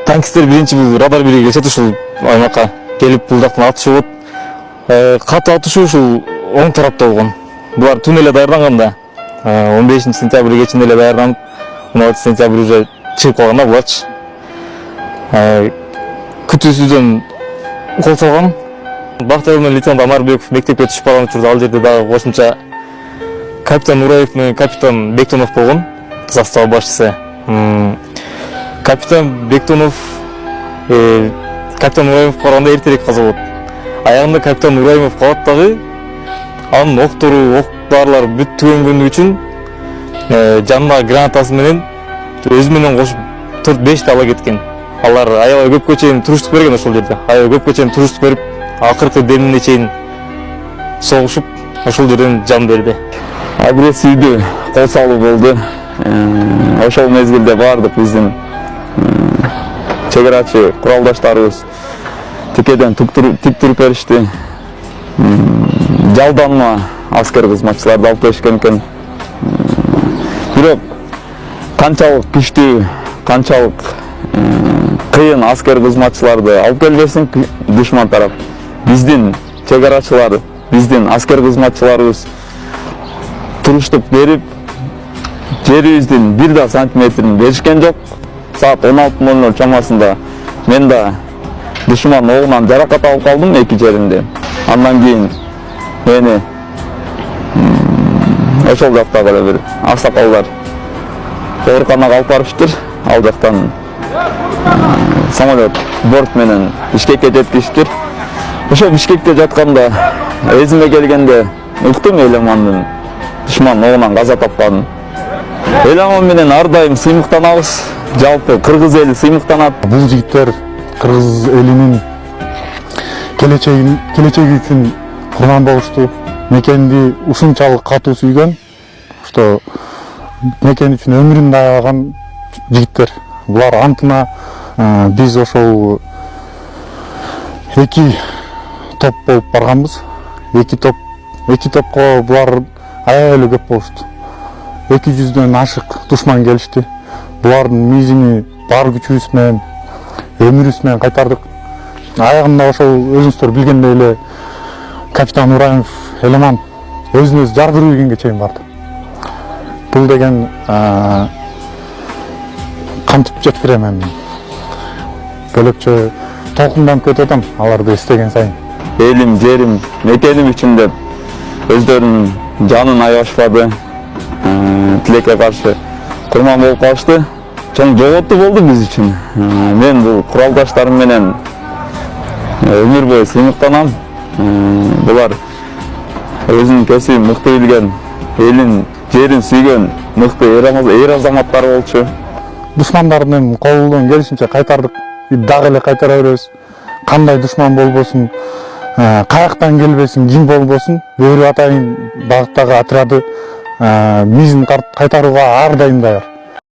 танкисттер биринчи бул радар бири келишет, ушул аймакка келип бул жактан атышып болот. Катуу атышуу ушул оң тарапта болгон. Булар түн эле даярданганда 15 сентябрь кечинде эле даярданып, 16 сентябрь уже чыгып калганда буларчы. Күтүүсүздөн кол салган. Бактыгүл менен лейтенант Анарбеков мектепке түшүп барган учурда ал жерде дагы кошумча капитан Ураев менен капитан Бектонов болгон, застава башчысы. Капитан Бектонов капитан Ураев барганда эртерээк каза болот. Аягында капитан Ураев калат дагы, анын октору, октарлар бүт түгөнгөнүгү үчүн жанындагы гранатасы менен өзү менен кошуп 4-5 ала кеткен. Алар аябай көпкө чейин туруштук берген ошол жерде. Аябай көпкө чейин туруштук берип, акыркы демине чейин согушуп, ошол жерден жан берди. Агрессивдүү кол салуу болду. Ошол мезгилде бардык биздин чек куралдаштарыбыз тикеден тик туруп беришти. Жалданма аскер кызматчыларды алып келишкен экен. Бирок канчалык күчтүү, канчалык кыйын аскер кызматчыларды алып келбесин душман тарап. Биздин чек-арачылар, биздин аскер кызматчыларыбыз туруштук берип, жерибиздин 1 сантиметрин беришкен жок. Саат 16:00 чамасында мен да душман оғынан жаракат алып калдым 2 жеримде. Андан кийин мени ошол жактагы эле бир аксакалдар ооруканага алып барыптыр. Ал жактан самолет борт менен Бишкекке жеткириптир. Ошол Бишкекте жатканда эзиме келгенде уктум Эламандын душман оғынан каза тапканын. Эламан менен ар дайым сыймыктанабыз. Жалпы кыргыз эли сыймыктанат. Бул жигиттер кыргыз элинин келечеги үчүн курман болушту. Мекенди ушунчалык катуу сүйгөн, что мекен үчүн өмүрүн даяган жигиттер. Булар антына биз ошол 2 топ болуп барганбыз. 2 топко булар аябай эле көп болушту. 200дөн ашык душман келишти. Булардын мизини бар күчүбүз менен, өмүрүбүз менен кайтардык. Аягында ошол өзүңүздөр билгендей эле капитан Ураев Эламан өзүнө жар берүүгө чейин барды. Бул деген кантип жеткиремен. Бөлөкчө толкунданып кетип атам аларды эстеген сайын. Элим, жерим, мекеним үчүн деп өздөрүнүн жанын аябашпады. Тилекке каршы курман болуп калышты. Чоң жоготуу болду биз үчүн. Мен бул куралдаштарым менен өмүр бою сыймыктанам. Булар өзүнүн кесибин мыкты билген, элин, жерин сүйгөн мыкты эр азаматтар болчу. Душмандардын колунан келишинче кайтардык. Дагы эле кайтара беребиз. Кандай душман болбосун, каяктан келбесин, ким болбосун, бөөрү атайын багыттагы отряды мизин кайтарууга ар дайым даяр.